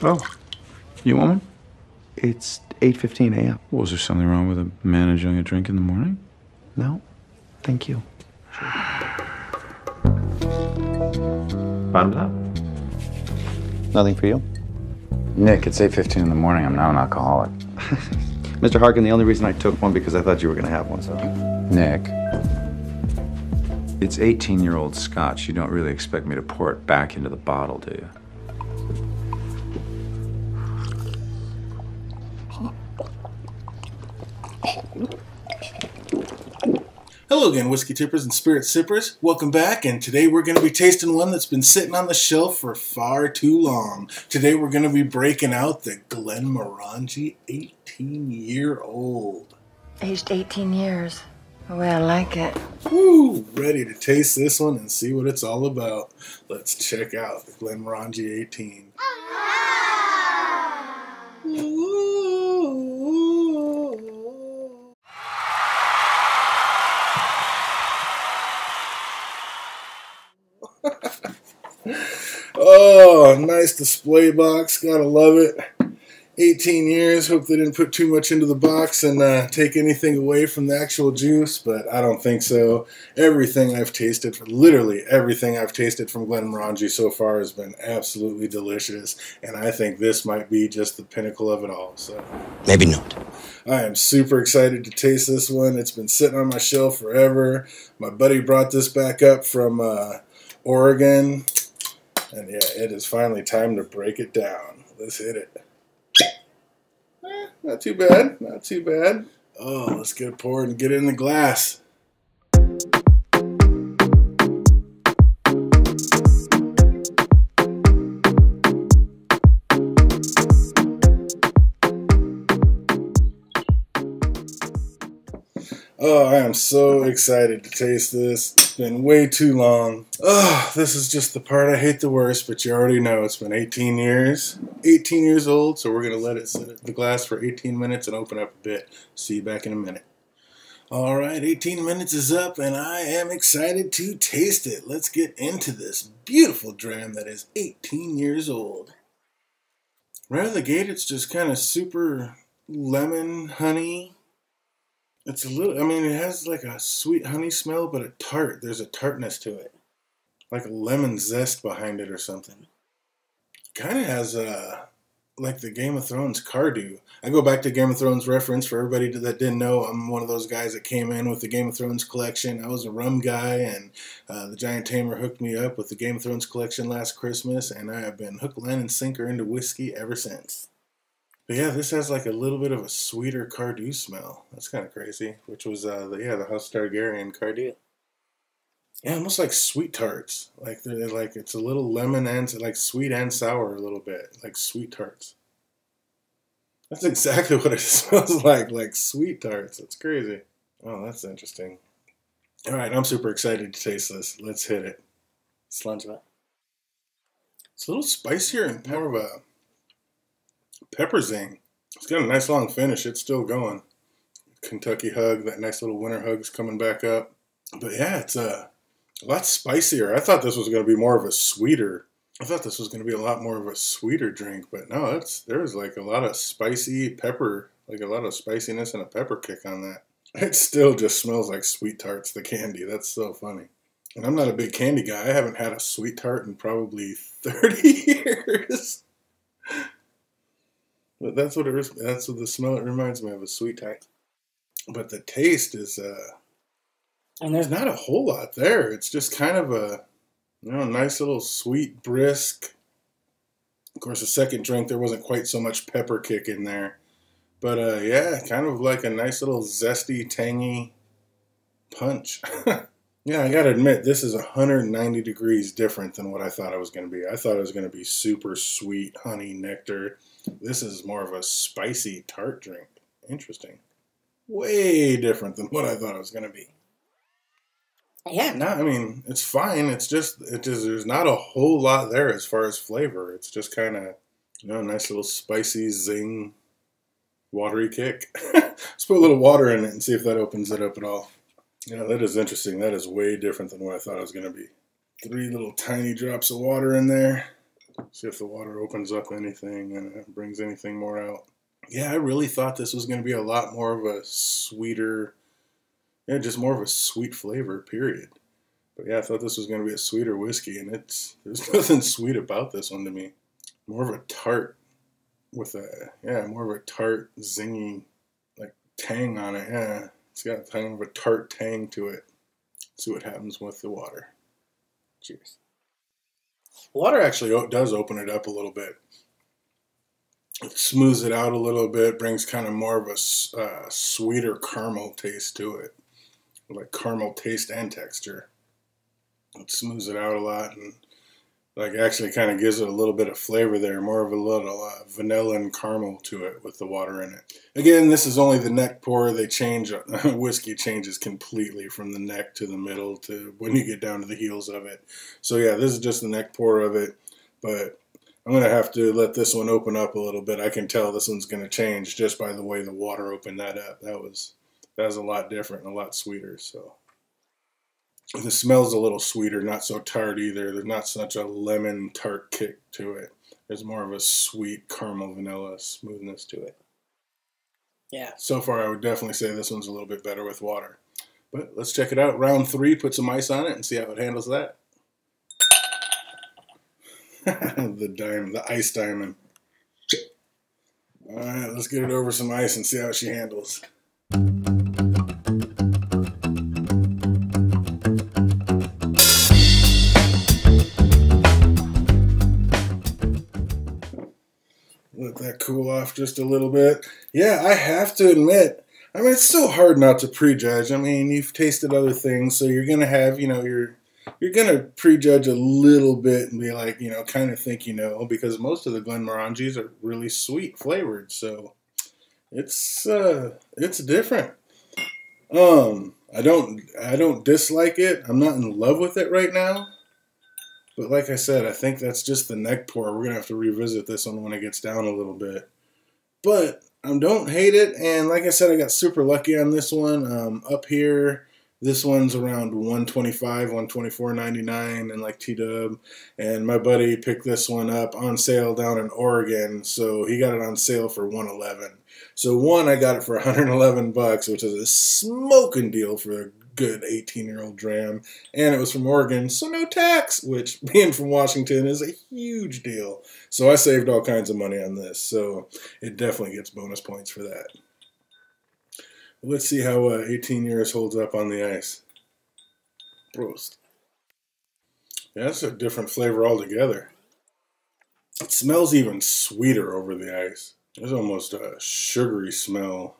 Oh, you want one? It's 8:15 a.m. Was there something wrong with a man enjoying a drink in the morning? No, thank you. Bottoms up. Nothing for you? Nick, it's 8:15 in the morning. I'm not an alcoholic. Mr. Harkin, the only reason I took one because I thought you were going to have one, so. Nick, it's 18-year-old scotch. You don't really expect me to pour it back into the bottle, do you? Hello again, whiskey tippers and spirit sippers. Welcome back, and today we're going to be tasting one that's been sitting on the shelf for far too long. Today we're going to be breaking out the Glenmorangie 18-year-old. Aged 18 years. The way I like it. Woo! Ready to taste this one and see what it's all about. Let's check out the Glenmorangie 18. Oh, nice display box. Gotta love it. 18 years. Hope they didn't put too much into the box and take anything away from the actual juice, but I don't think so. Everything I've tasted, literally everything I've tasted from Glenmorangie so far has been absolutely delicious, and I think this might be just the pinnacle of it all. So maybe not. I am super excited to taste this one. It's been sitting on my shelf forever. My buddy brought this back up from Oregon. And yeah, it is finally time to break it down. Let's hit it. Not too bad. Not too bad. Oh, let's get it poured and get it in the glass. Oh, I am so excited to taste this. It's been way too long. Oh, this is just the part I hate the worst, but you already know it's been 18 years. 18 years old, so we're going to let it sit in the glass for 18 minutes and open up a bit. See you back in a minute. All right, 18 minutes is up, and I am excited to taste it. Let's get into this beautiful dram that is 18 years old. Right out of the gate, it's just kind of super lemon, honey. It's a little, I mean, it has like a sweet honey smell, but a tart. There's a tartness to it. Like a lemon zest behind it or something. Kind of has like the Game of Thrones Cardew. I go back to Game of Thrones reference for everybody that didn't know. I'm one of those guys that came in with the Game of Thrones collection. I was a rum guy, and the Giant Tamer hooked me up with the Game of Thrones collection last Christmas, and I have been hook, line, and sinker into whiskey ever since. But yeah, this has like a little bit of a sweeter Cardew smell. That's kind of crazy. Which was the House Targaryen Cardew. Yeah, almost like sweet tarts. Like they're like it's a little lemon and like sweet and sour a little bit, like sweet tarts. That's exactly what it smells like sweet tarts. That's crazy. Oh, that's interesting. All right, I'm super excited to taste this. Let's hit it. Slunch it. It's a little spicier and more of a pepper zing. It's got a nice long finish. It's still going. Kentucky hug, that nice little winter hug's coming back up. But yeah, it's a lot spicier. I thought this was going to be more of a sweeter. I thought this was going to be a lot more of a sweeter drink, but no, there's like a lot of spicy pepper, like a lot of spiciness and a pepper kick on that. It still just smells like sweet tarts, the candy. That's so funny. And I'm not a big candy guy. I haven't had a sweet tart in probably 30 years. But that's what the smell it reminds me of, a sweet tart. But the taste is, and there's not a whole lot there. It's just kind of a, nice little sweet, brisk. Of course, the second drink, there wasn't quite so much pepper kick in there. But yeah, kind of like a nice little zesty, tangy punch. Yeah, I gotta admit, this is 190 degrees different than what I thought it was going to be. I thought it was going to be super sweet honey nectar. This is more of a spicy tart drink. Interesting. Way different than what I thought it was going to be. Yeah, no, I mean, it's fine. It's just, there's not a whole lot there as far as flavor. It's just kind of, nice little spicy zing, watery kick. Let's put a little water in it and see if that opens it up at all. Yeah, that is interesting. That is way different than what I thought it was going to be. 3 little tiny drops of water in there. See if the water opens up anything and brings anything more out. Yeah, I really thought this was going to be a lot more of a sweeter, yeah, just more of a sweet flavor, period. But yeah, I thought this was going to be a sweeter whiskey, and there's nothing sweet about this one to me. More of a tart with more of a tart, zingy, like tang on it. Yeah, it's got kind of a tart tang to it. See what happens with the water. Cheers. Water actually does open it up a little bit. It smooths it out a little bit, brings kind of more of a sweeter caramel taste to it. Like caramel taste and texture. It smooths it out a lot and like actually kind of gives it a little bit of flavor there. More of a little vanilla and caramel to it with the water in it. Again, this is only the neck pour. They change, whiskey changes completely from the neck to the middle to when you get down to the heels of it. So yeah, this is just the neck pour of it. But I'm going to have to let this one open up a little bit. I can tell this one's going to change just by the way the water opened that up. That was a lot different and a lot sweeter. So the smell's a little sweeter, not so tart either. There's not such a lemon tart kick to it. There's more of a sweet caramel vanilla smoothness to it. Yeah. So far, I would definitely say this one's a little bit better with water. But let's check it out. Round 3, put some ice on it and see how it handles that. The ice diamond. All right, let's get it over some ice and see how she handles. Let that cool off just a little bit. Yeah, I have to admit, I mean, it's so hard not to prejudge. I mean, you've tasted other things, so you're going to have, you're going to prejudge a little bit and be like, kind of think because most of the Glenmorangies are really sweet flavored, so it's different. I don't dislike it. I'm not in love with it right now. But like I said, I think that's just the neck pour. We're going to have to revisit this one when it gets down a little bit. But I don't hate it, and like I said, I got super lucky on this one. Up here, this one's around $125, $124.99 and like T-Dub. And my buddy picked this one up on sale down in Oregon, so he got it on sale for $111. So I got it for $111, which is a smoking deal for a good 18-year-old dram. And it was from Oregon, so no tax, which being from Washington is a huge deal. So I saved all kinds of money on this, so it definitely gets bonus points for that. Let's see how 18 years holds up on the ice. Prost. Yeah, that's a different flavor altogether. It smells even sweeter over the ice. There's almost a sugary smell.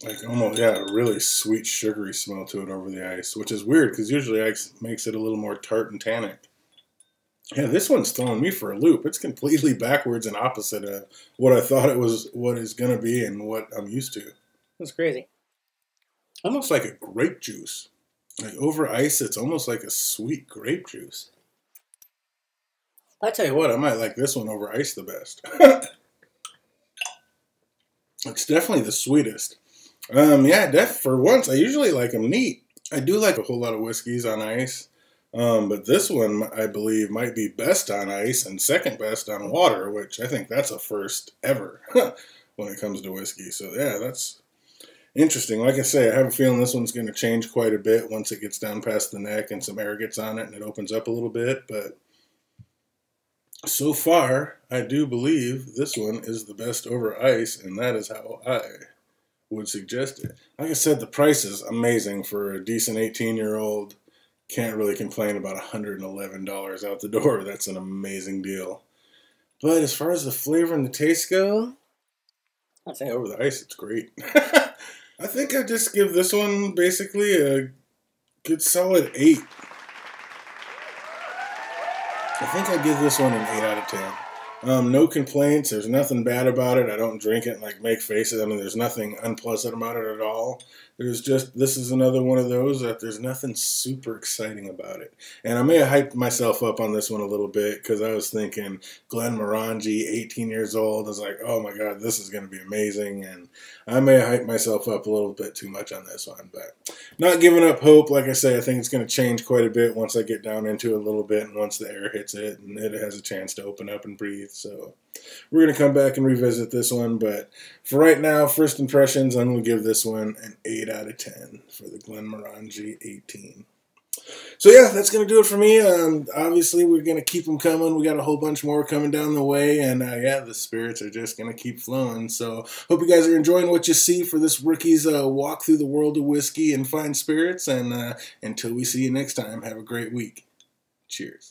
Like almost, yeah, a really sweet sugary smell to it over the ice, which is weird because usually ice makes it a little more tart and tannic. Yeah, this one's throwing me for a loop. It's completely backwards and opposite of what I thought it was, what it's going to be, and what I'm used to. That's crazy. Almost like a grape juice. Like over ice, it's almost like a sweet grape juice. I tell you what, I might like this one over ice the best. It's definitely the sweetest. Yeah, for once, I usually like them neat. I do like a whole lot of whiskeys on ice. But this one, I believe, might be best on ice and second best on water, which I think that's a first ever when it comes to whiskey. So, yeah, that's interesting. Like I say, I have a feeling this one's going to change quite a bit once it gets down past the neck and some air gets on it and it opens up a little bit. But so far, I do believe this one is the best over ice, and that is how I would suggest it. Like I said, the price is amazing for a decent 18-year-old. Can't really complain about $111 out the door. That's an amazing deal. But as far as the flavor and the taste go, I'd say over the ice, it's great. I think I'd just give this one basically a good solid 8. I think I'd give this one an 8 out of 10. No complaints. There's nothing bad about it. I don't drink it and like make faces. I mean, there's nothing unpleasant about it at all. This is another one of those that there's nothing super exciting about it. And I may have hyped myself up on this one a little bit because I was thinking Glenmorangie, 18 years old. I was like, oh my God, this is going to be amazing. And I may have hyped myself up a little bit too much on this one, but not giving up hope. Like I say, I think it's going to change quite a bit once I get down into it a little bit and once the air hits it and it has a chance to open up and breathe. So we're going to come back and revisit this one. But for right now, first impressions, I'm going to give this one an 8 out of 10 for the Glenmorangie 18. So yeah, that's going to do it for me. Obviously, we're going to keep them coming. We got a whole bunch more coming down the way. And yeah, the spirits are just going to keep flowing. So hope you guys are enjoying what you see for this rookie's walk through the world of whiskey and fine spirits. And until we see you next time, have a great week. Cheers.